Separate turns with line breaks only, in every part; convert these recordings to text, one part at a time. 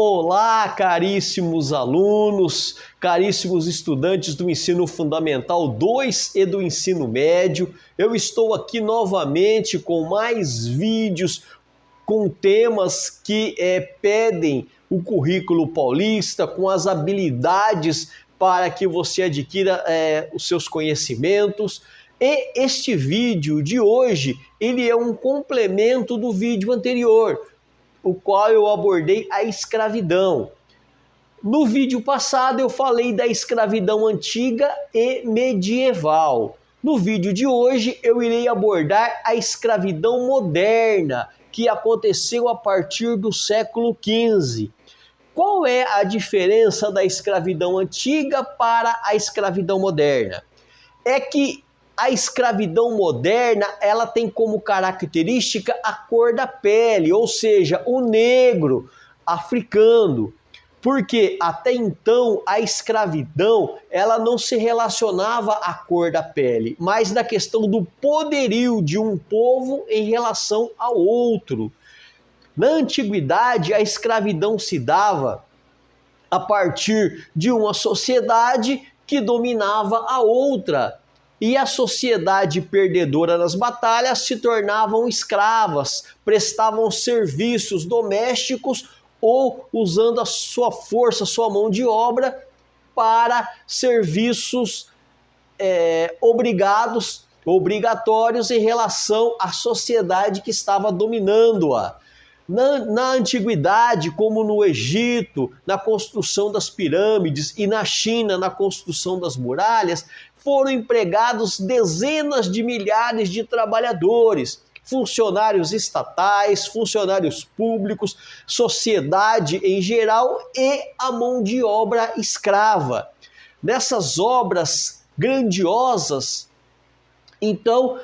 Olá, caríssimos alunos, caríssimos estudantes do Ensino Fundamental 2 e do Ensino Médio. Eu estou aqui novamente com mais vídeos com temas que pedem o currículo paulista, com as habilidades para que você adquira os seus conhecimentos. E este vídeo de hoje, ele é um complemento do vídeo anterior, o qual eu abordei a escravidão. No vídeo passado eu falei da escravidão antiga e medieval. No vídeo de hoje eu irei abordar a escravidão moderna, que aconteceu a partir do século XV. Qual é a diferença da escravidão antiga para a escravidão moderna? É que a escravidão moderna, ela tem como característica a cor da pele, ou seja, o negro africano. Porque até então a escravidão, ela não se relacionava à cor da pele, mas na questão do poderio de um povo em relação ao outro. Na antiguidade, a escravidão se dava a partir de uma sociedade que dominava a outra. E a sociedade perdedora nas batalhas se tornavam escravas, prestavam serviços domésticos ou usando a sua força, sua mão de obra para serviços obrigatórios em relação à sociedade que estava dominando-a. Na antiguidade, como no Egito, na construção das pirâmides e na China, na construção das muralhas, foram empregados dezenas de milhares de trabalhadores, funcionários estatais, funcionários públicos, sociedade em geral e a mão de obra escrava. Nessas obras grandiosas, então,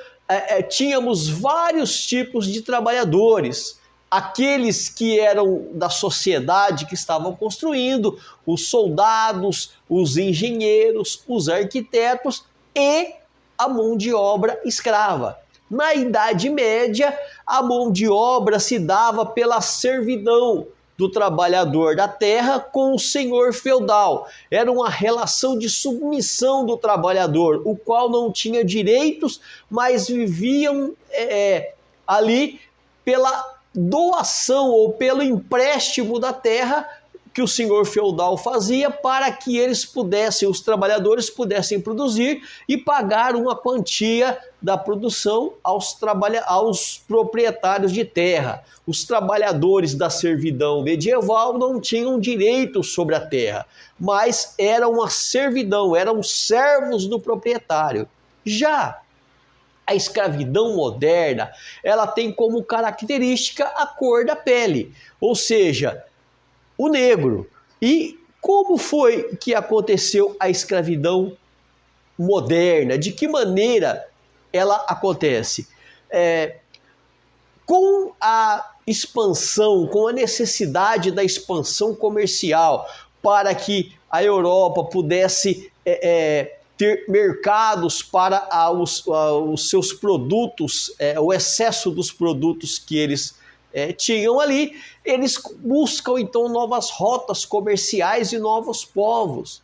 tínhamos vários tipos de trabalhadores. Aqueles que eram da sociedade que estavam construindo, os soldados, os engenheiros, os arquitetos e a mão de obra escrava. Na Idade Média, a mão de obra se dava pela servidão do trabalhador da terra com o senhor feudal. Era uma relação de submissão do trabalhador, o qual não tinha direitos, mas viviam ali pela doação ou pelo empréstimo da terra que o senhor feudal fazia para que os trabalhadores pudessem produzir e pagar uma quantia da produção aos proprietários de terra. Os trabalhadores da servidão medieval não tinham direitos sobre a terra, mas era uma servidão, eram servos do proprietário. Já a escravidão moderna, ela tem como característica a cor da pele, ou seja, o negro. E como foi que aconteceu a escravidão moderna? De que maneira ela acontece? Com a expansão, com a necessidade da expansão comercial para que a Europa pudesse ter mercados para os seus produtos, o excesso dos produtos que eles tinham ali, eles buscam então novas rotas comerciais e novos povos.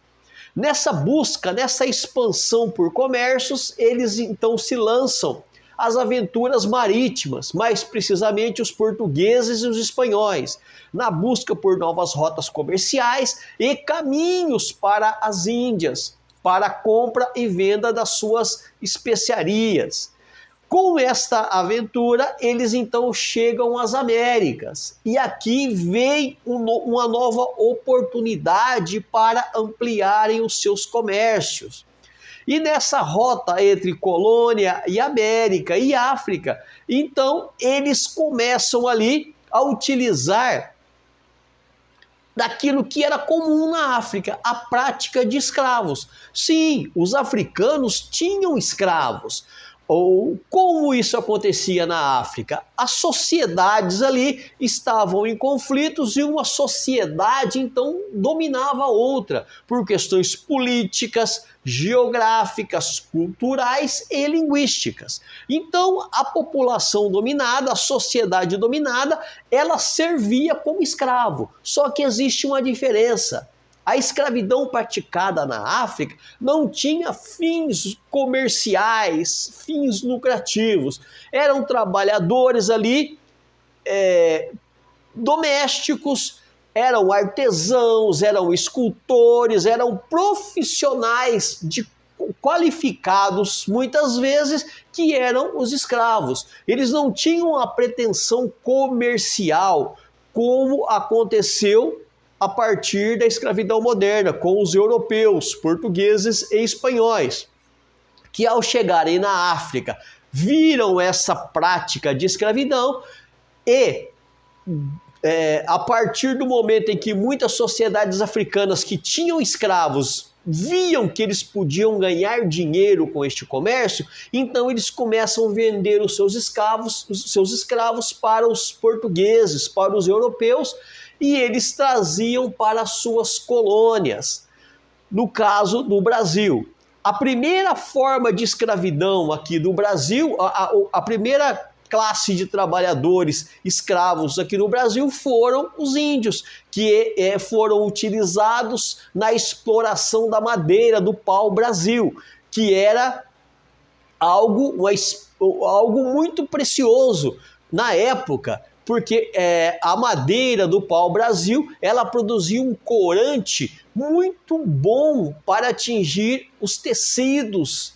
Nessa busca, nessa expansão por comércios, eles então se lançam às aventuras marítimas, mais precisamente os portugueses e os espanhóis, na busca por novas rotas comerciais e caminhos para as Índias, para a compra e venda das suas especiarias. Com esta aventura, eles então chegam às Américas. E aqui vem uma nova oportunidade para ampliarem os seus comércios. E nessa rota entre Colônia e América e África, então eles começam ali a utilizar daquilo que era comum na África, a prática de escravos. Sim, os africanos tinham escravos. Ou como isso acontecia na África? As sociedades ali estavam em conflitos e uma sociedade então dominava a outra por questões políticas, geográficas, culturais e linguísticas. Então a população dominada, a sociedade dominada, ela servia como escravo. Só que existe uma diferença. A escravidão praticada na África não tinha fins comerciais, fins lucrativos. Eram trabalhadores ali domésticos, eram artesãos, eram escultores, eram profissionais qualificados, muitas vezes, que eram os escravos. Eles não tinham a pretensão comercial, como aconteceu a partir da escravidão moderna, com os europeus, portugueses e espanhóis, que ao chegarem na África, viram essa prática de escravidão e, a partir do momento em que muitas sociedades africanas que tinham escravos viam que eles podiam ganhar dinheiro com este comércio, então eles começam a vender os seus escravos para os portugueses, para os europeus, e eles traziam para suas colônias. No caso do Brasil, a primeira forma de escravidão aqui do Brasil, a primeira classe de trabalhadores escravos aqui no Brasil foram os índios, que foram utilizados na exploração da madeira, do pau-brasil, que era algo muito precioso na época, porque a madeira do pau-brasil, ela produzia um corante muito bom para atingir os tecidos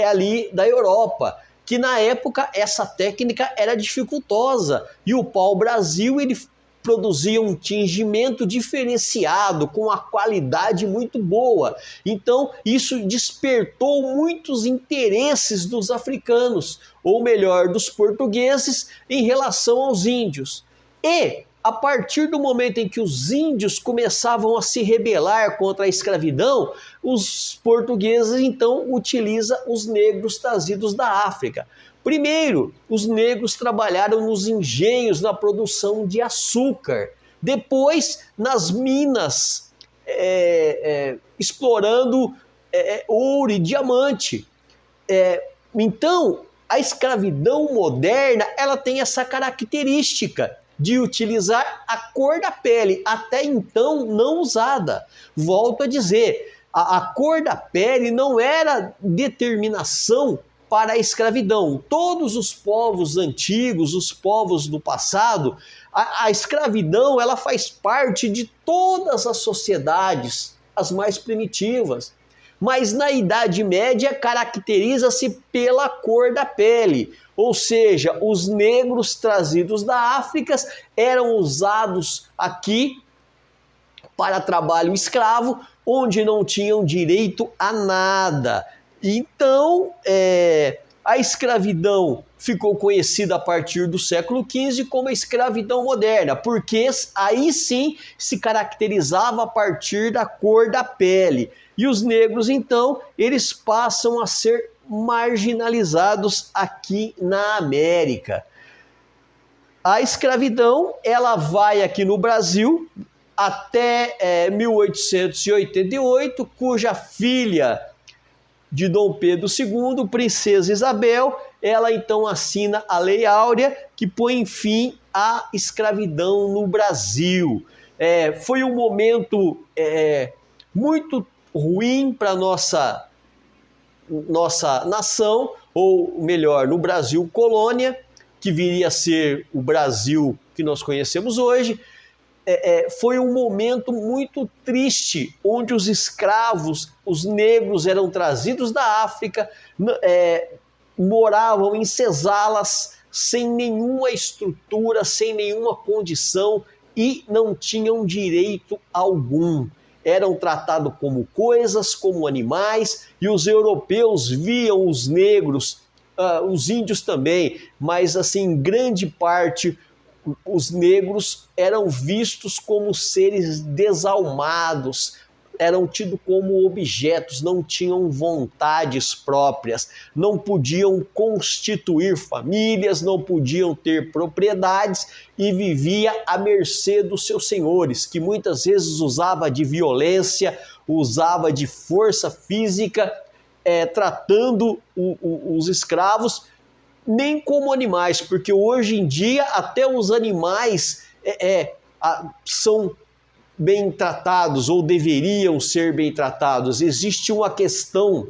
ali da Europa, que na época essa técnica era dificultosa, e o pau-brasil ele produzia um tingimento diferenciado, com a qualidade muito boa. Então isso despertou muitos interesses dos africanos, ou melhor, dos portugueses, em relação aos índios. E a partir do momento em que os índios começavam a se rebelar contra a escravidão, os portugueses então utilizam os negros trazidos da África. Primeiro, os negros trabalharam nos engenhos na produção de açúcar. Depois, nas minas, explorando ouro e diamante. Então, a escravidão moderna, ela tem essa característica de utilizar a cor da pele, até então não usada. Volto a dizer, a cor da pele não era determinação para a escravidão. Todos os povos antigos, os povos do passado, a escravidão ela faz parte de todas as sociedades, as mais primitivas. Mas na Idade Média caracteriza-se pela cor da pele, ou seja, os negros trazidos da África eram usados aqui para trabalho escravo, onde não tinham direito a nada. Então, a escravidão ficou conhecida a partir do século XV como a escravidão moderna, porque aí sim se caracterizava a partir da cor da pele. E os negros, então, eles passam a ser marginalizados aqui na América. A escravidão, ela vai aqui no Brasil até 1888, cuja filha de Dom Pedro II, Princesa Isabel, ela então assina a Lei Áurea, que põe fim à escravidão no Brasil. Foi um momento muito ruim para a nossa nação, ou melhor, no Brasil colônia, que viria a ser o Brasil que nós conhecemos hoje. Foi um momento muito triste, onde os escravos, os negros, eram trazidos da África, moravam em cesalas, sem nenhuma estrutura, sem nenhuma condição, e não tinham direito algum. Eram tratados como coisas, como animais, e os europeus viam os negros, os índios também, mas assim, em grande parte, os negros eram vistos como seres desalmados, eram tidos como objetos, não tinham vontades próprias, não podiam constituir famílias, não podiam ter propriedades e vivia à mercê dos seus senhores, que muitas vezes usava de violência, usava de força física, tratando os escravos nem como animais, porque hoje em dia até os animais são bem tratados ou deveriam ser bem tratados. Existe uma questão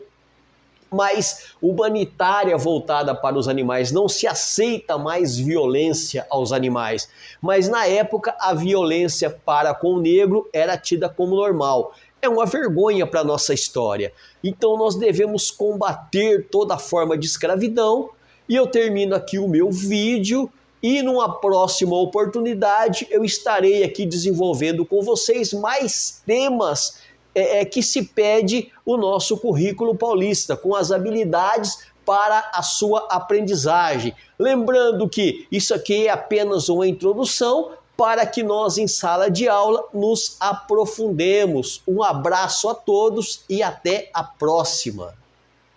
mais humanitária voltada para os animais. Não se aceita mais violência aos animais. Mas na época a violência para com o negro era tida como normal. É uma vergonha para a nossa história. Então nós devemos combater toda forma de escravidão. E eu termino aqui o meu vídeo e numa próxima oportunidade eu estarei aqui desenvolvendo com vocês mais temas que se pede o nosso currículo paulista, com as habilidades para a sua aprendizagem. Lembrando que isso aqui é apenas uma introdução para que nós em sala de aula nos aprofundemos. Um abraço a todos e até a próxima.